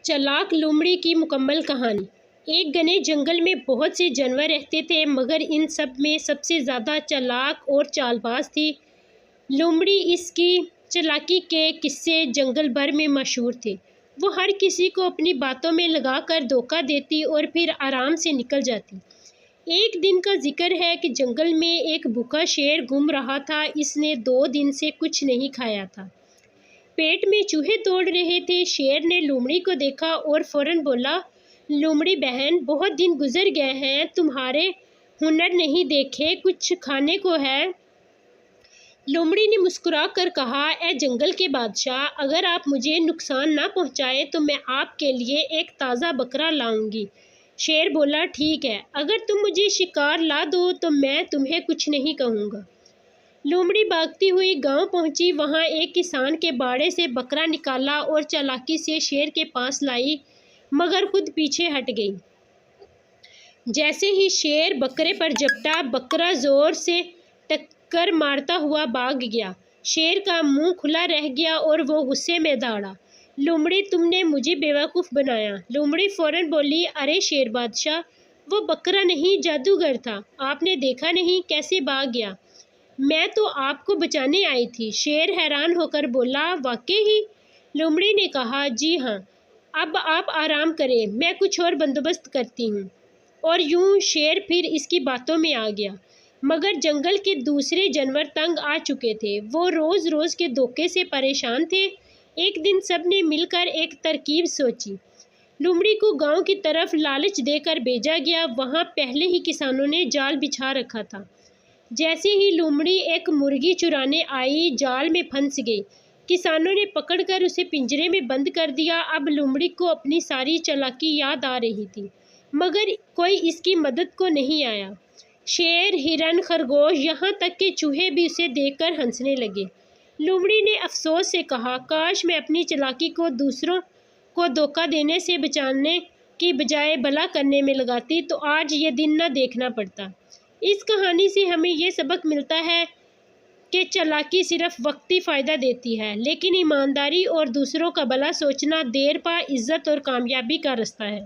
چالاک لومڑی کی مکمل کہانی۔ ایک گھنے جنگل میں بہت سے جانور رہتے تھے، مگر ان سب میں سب سے زیادہ چالاک اور چال باز تھی لومڑی۔ اس کی چالاکی کے قصے جنگل بھر میں مشہور تھے۔ وہ ہر کسی کو اپنی باتوں میں لگا کر دھوکہ دیتی اور پھر آرام سے نکل جاتی۔ ایک دن کا ذکر ہے کہ جنگل میں ایک بھوکا شیر گھوم رہا تھا۔ اس نے 2 دن سے کچھ نہیں کھایا تھا، پیٹ میں چوہے دوڑ رہے تھے۔ شیر نے لومڑی کو دیکھا اور فوراً بولا، لومڑی بہن، بہت دن گزر گئے ہیں، تمہارے ہنر نہیں دیکھے، کچھ کھانے کو ہے؟ لومڑی نے مسکرا کر کہا، اے جنگل کے بادشاہ، اگر آپ مجھے نقصان نہ پہنچائیں تو میں آپ کے لیے ایک تازہ بکرا لاؤں گی۔ شیر بولا، ٹھیک ہے، اگر تم مجھے شکار لا دو تو میں تمہیں کچھ نہیں کہوں گا۔ لومڑی بھاگتی ہوئی گاؤں پہنچی۔ وہاں ایک کسان کے باڑے سے بکرا نکالا اور چالاکی سے شیر کے پاس لائی، مگر خود پیچھے ہٹ گئی۔ جیسے ہی شیر بکرے پر جھپٹا، بکرا زور سے ٹکر مارتا ہوا بھاگ گیا۔ شیر کا منہ کھلا رہ گیا اور وہ غصے میں دوڑا، لومڑی، تم نے مجھے بیوقوف بنایا۔ لومڑی فوراً بولی، ارے شیر بادشاہ، وہ بکرا نہیں، جادوگر تھا، آپ نے دیکھا نہیں کیسے بھاگ گیا؟ میں تو آپ کو بچانے آئی تھی۔ شیر حیران ہو کر بولا، واقعی؟ لومڑی نے کہا، جی ہاں، اب آپ آرام کریں، میں کچھ اور بندوبست کرتی ہوں۔ اور یوں شیر پھر اس کی باتوں میں آ گیا۔ مگر جنگل کے دوسرے جانور تنگ آ چکے تھے۔ وہ روز روز کے دھوکے سے پریشان تھے۔ ایک دن سب نے مل کر ایک ترکیب سوچی۔ لومڑی کو گاؤں کی طرف لالچ دے کر بھیجا گیا۔ وہاں پہلے ہی کسانوں نے جال بچھا رکھا تھا۔ جیسے ہی لومڑی ایک مرغی چرانے آئی، جال میں پھنس گئی۔ کسانوں نے پکڑ کر اسے پنجرے میں بند کر دیا۔ اب لومڑی کو اپنی ساری چالاکی یاد آ رہی تھی، مگر کوئی اس کی مدد کو نہیں آیا۔ شیر، ہرن، خرگوش، یہاں تک کہ چوہے بھی اسے دیکھ کر ہنسنے لگے۔ لومڑی نے افسوس سے کہا، کاش میں اپنی چالاکی کو دوسروں کو دھوکہ دینے سے بچانے کی بجائے بھلا کرنے میں لگاتی تو آج یہ دن نہ دیکھنا پڑتا۔ اس کہانی سے ہمیں یہ سبق ملتا ہے کہ چالاکی صرف وقتی فائدہ دیتی ہے، لیکن ایمانداری اور دوسروں کا بھلا سوچنا دیر پا عزت اور کامیابی کا راستہ ہے۔